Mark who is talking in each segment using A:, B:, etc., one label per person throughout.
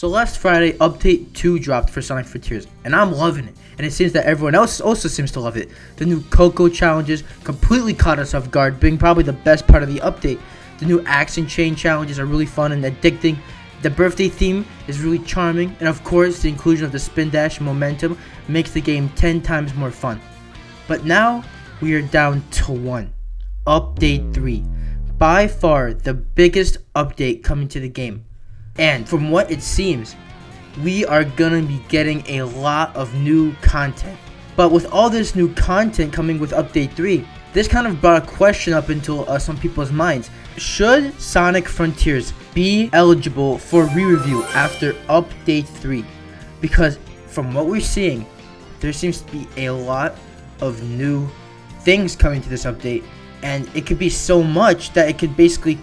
A: So last Friday, Update 2 dropped for Sonic Frontiers, and I'm loving it. And it seems that everyone else also seems to love it. The new Coco challenges completely caught us off guard, being probably the best part of the update. The new Action Chain challenges are really fun and addicting. The birthday theme is really charming, and of course, the inclusion of the Spin Dash and Momentum makes the game 10 times more fun. But now, we are down to one. Update 3. By far, the biggest update coming to the game. And from what it seems, we are gonna be getting a lot of new content. But with all this new content coming with Update 3, this kind of brought a question up into some people's minds. Should Sonic Frontiers be eligible for re-review after Update 3? Because from what we're seeing, there seems to be a lot of new things coming to this update. And it could be so much that it could basically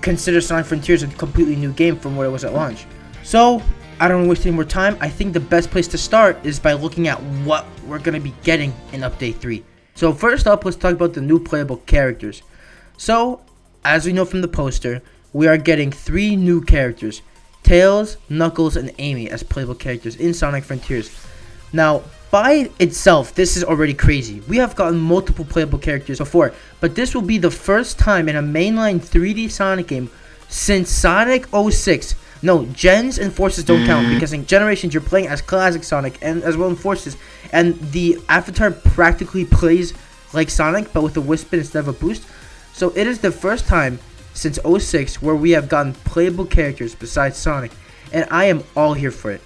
A: consider Sonic Frontiers a completely new game from what it was at launch. So, I don't want to waste any more time. I think the best place to start is by looking at what we're going to be getting in Update 3. So first up, let's talk about the new playable characters. So, as we know from the poster, we are getting 3 new characters. Tails, Knuckles, and Amy as playable characters in Sonic Frontiers. Now, by itself, this is already crazy. We have gotten multiple playable characters before, but this will be the first time in a mainline 3D Sonic game since Sonic 06. No, gens and forces don't count, because in generations you're playing as classic Sonic and as well in forces, and the avatar practically plays like Sonic but with a whip spin instead of a boost. So it is the first time since 06 where we have gotten playable characters besides Sonic, and I am all here for it.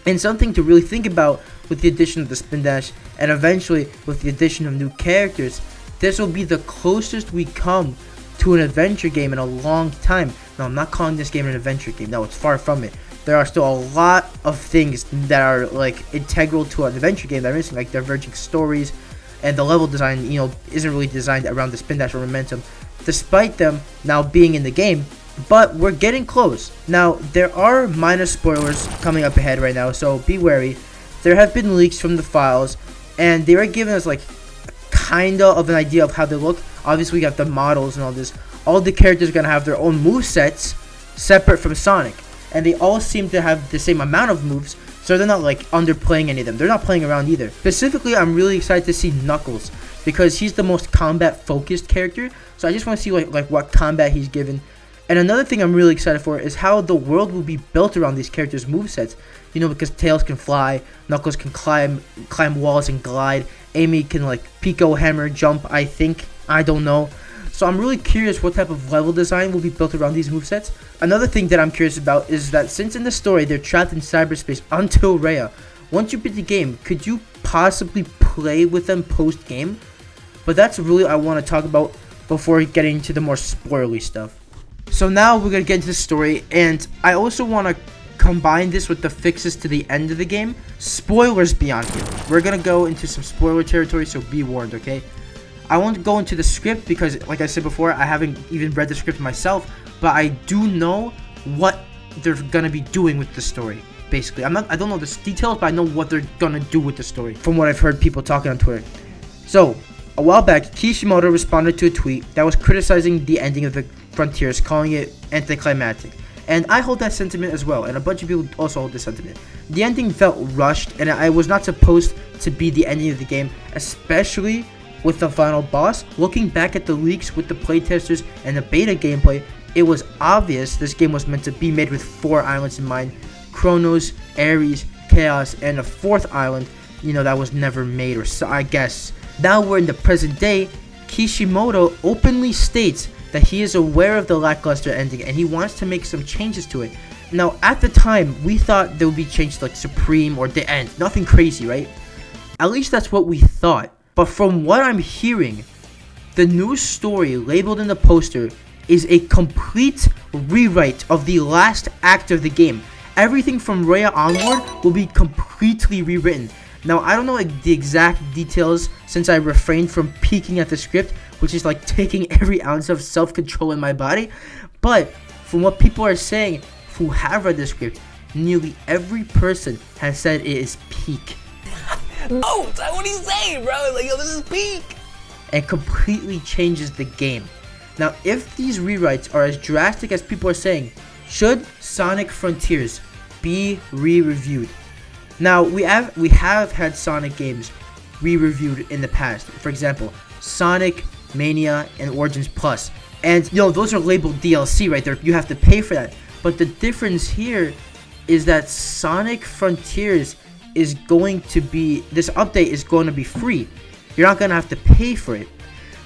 A: And something to really think about with the addition of the Spin Dash, and eventually with the addition of new characters, this will be the closest we come to an adventure game in a long time. Now, I'm not calling this game an adventure game. No, it's far from it. There are still a lot of things that are like integral to an adventure game that are missing, like diverging stories, and the level design, isn't really designed around the Spin Dash or Momentum, despite them now being in the game. But we're getting close. Now, there are minor spoilers coming up ahead right now, so be wary. There have been leaks from the files, and they are giving us like kinda of an idea of how they look. Obviously, we got the models and all this. All the characters are gonna have their own movesets separate from Sonic, and they all seem to have the same amount of moves, so they're not like underplaying any of them. They're not playing around either. Specifically, I'm really excited to see Knuckles, because he's the most combat focused character, so I just want to see like what combat he's given. And another thing I'm really excited for is how the world will be built around these characters' movesets. Because Tails can fly, Knuckles can climb walls and glide, Amy can like Pico Hammer jump, I think. I don't know. So I'm really curious what type of level design will be built around these movesets. Another thing that I'm curious about is that since in the story they're trapped in cyberspace until Rhea, once you beat the game, could you possibly play with them post-game? But that's really what I want to talk about before getting into the more spoilery stuff. So now we're going to get into the story, and I also want to combine this with the fixes to the end of the game. Spoilers beyond here. We're going to go into some spoiler territory, so be warned, okay? I won't go into the script because, like I said before, I haven't even read the script myself, but I do know what they're going to be doing with the story, basically. I don't know the details, but I know what they're going to do with the story from what I've heard people talking on Twitter. So, a while back, Kishimoto responded to a tweet that was criticizing the ending of the Frontiers, calling it anticlimactic. And I hold that sentiment as well, and a bunch of people also hold this sentiment. The ending felt rushed, and it was not supposed to be the ending of the game, especially with the final boss. Looking back at the leaks with the playtesters and the beta gameplay, it was obvious this game was meant to be made with 4 islands in mind: Kronos, Ares, Chaos, and a 4th island, that was never made, or so I guess. Now we're in the present day. Kishimoto openly states that he is aware of the lackluster ending and he wants to make some changes to it. Now, at the time, we thought there would be changes like Supreme or the end. Nothing crazy, right? At least that's what we thought. But from what I'm hearing, the new story labeled in the poster is a complete rewrite of the last act of the game. Everything from Rhea onward will be completely rewritten. Now, I don't know the exact details since I refrained from peeking at the script, which is like taking every ounce of self-control in my body. But from what people are saying who have read the script, nearly every person has said it is peak.
B: No, that's what he's saying, bro. Like, yo, this is peak.
A: And completely changes the game. Now, if these rewrites are as drastic as people are saying, should Sonic Frontiers be re-reviewed. Now, we have had Sonic games re-reviewed in the past. For example, Sonic Mania and Origins Plus. And, those are labeled DLC right there. You have to pay for that. But the difference here is that Sonic Frontiers is going to be... This update is going to be free. You're not going to have to pay for it.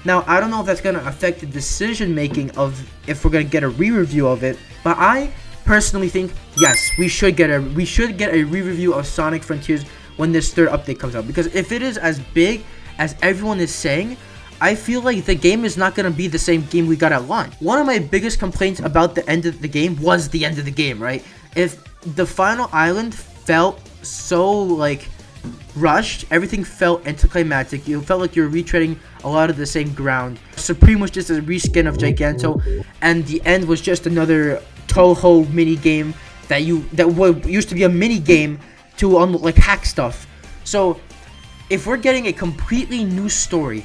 A: Now, I don't know if that's going to affect the decision-making of if we're going to get a re-review of it. But I personally think, yes, we should get a re-review of Sonic Frontiers when this third update comes out. Because if it is as big as everyone is saying, I feel like the game is not going to be the same game we got at launch. One of my biggest complaints about the end of the game was the end of the game, right? If the final island felt so, rushed, everything felt anticlimactic. You felt like you were retreading a lot of the same ground. Supreme was just a reskin of Giganto, and the end was just another Toho mini game that used to be a mini game to hack stuff. So if we're getting a completely new story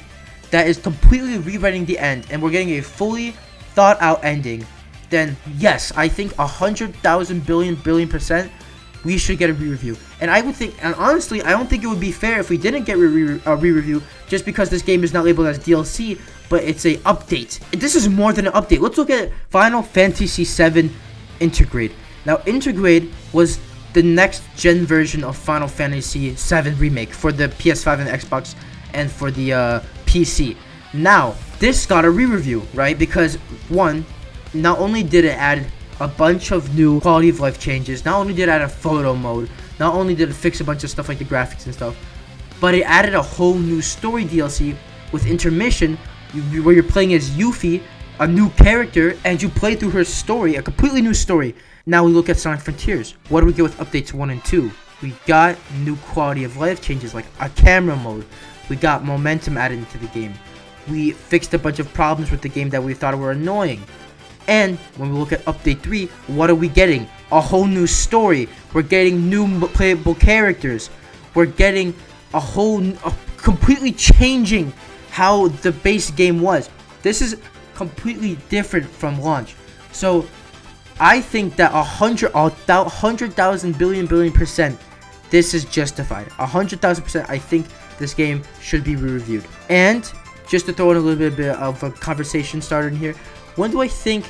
A: that is completely rewriting the end, and we're getting a fully thought out ending, then yes, I think 100,000 billion% we should get a re-review. And honestly, I don't think it would be fair if we didn't get a re-review just because this game is not labeled as DLC, but it's a update. This is more than an update. Let's look at Final Fantasy VII Intergrade. Now, Intergrade was the next gen version of Final Fantasy VII Remake for the PS5 and the Xbox and for the PC. Now, this got a re-review, right? Because, one, not only did it add a bunch of new quality of life changes, not only did it add a photo mode, not only did it fix a bunch of stuff like the graphics and stuff, but it added a whole new story DLC with intermission where you're playing as Yuffie, a new character, and you play through her story, a completely new story. Now we look at Sonic Frontiers. What do we get with updates 1 and 2? We got new quality of life changes like a camera mode. We got momentum added into the game. We fixed a bunch of problems with the game that we thought were annoying. And when we look at update 3, what are we getting? A whole new story. We're getting new playable characters. We're getting completely changing how the base game was. This is completely different from launch. So I think that 100,000 billion%, this is justified. 100,000%, I think this game should be re-reviewed. And just to throw in a little bit of a conversation starter in here, when do I think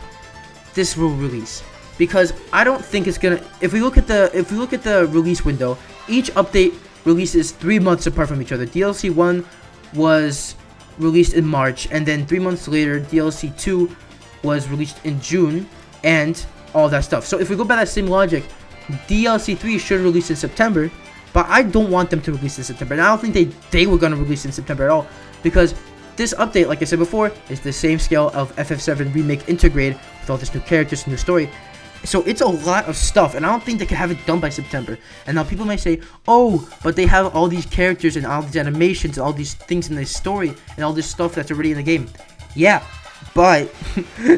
A: this will release? Because I don't think it's gonna. If we look at the release window, each update releases 3 months apart from each other. DLC 1 was released in March, and then 3 months later, DLC 2 was released in June, and all that stuff. So if we go by that same logic, DLC 3 should release in September, but I don't want them to release in September. And I don't think they were gonna release in September at all, because this update, like I said before, is the same scale of FF7 Remake Intergrade with all this new characters and new story. So it's a lot of stuff, and I don't think they can have it done by September. And now people might say, oh, but they have all these characters and all these animations and all these things in this story and all this stuff that's already in the game. Yeah, but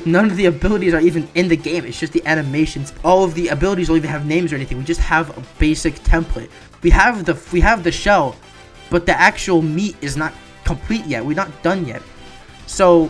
A: none of the abilities are even in the game. It's just the animations. All of the abilities don't even have names or anything. We just have a basic template. We have the shell, but the actual meat is not complete yet. We're not done yet. So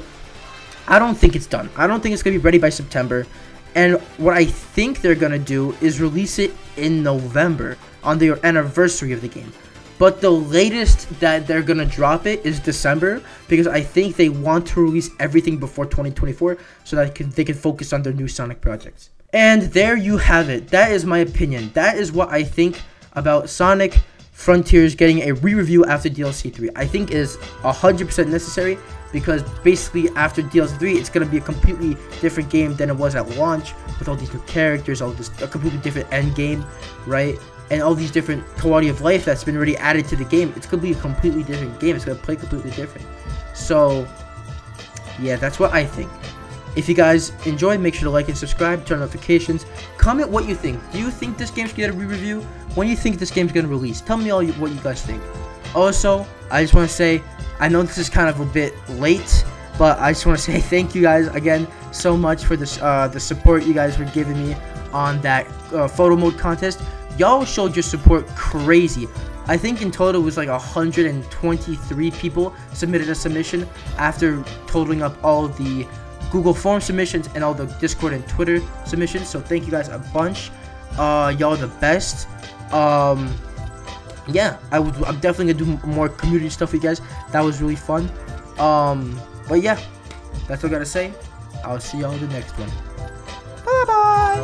A: I don't think it's done. I don't think it's gonna be ready by September. And what I think they're gonna do is release it in November on the anniversary of the game. But the latest that they're gonna drop it is December, because I think they want to release everything before 2024 so that they can focus on their new Sonic projects. And there you have it. That is my opinion. That is what I think about Sonic Frontiers getting a re-review after DLC 3. I think it is 100% necessary, because basically after DLC 3, it's going to be a completely different game than it was at launch, with all these new characters, a completely different end game, right? And all these different quality of life that's been already added to the game. It's going to be a completely different game. It's going to play completely different. So, yeah, that's what I think. If you guys enjoyed, make sure to like and subscribe, turn on notifications, comment what you think. Do you think this game should get a re-review? When do you think this game's going to release? Tell me what you guys think. Also, I just want to say, I know this is kind of a bit late, but I just want to say thank you guys again so much for this, the support you guys were giving me on that photo mode contest. Y'all showed your support crazy. I think in total it was like 123 people submitted a submission after totaling up all the Google form submissions and all the Discord and Twitter submissions. So thank you guys a bunch. Y'all the best. Yeah, I'm definitely gonna do more community stuff with you guys. That was really fun. But yeah, that's all I gotta say. I'll see y'all in the next one. Bye bye.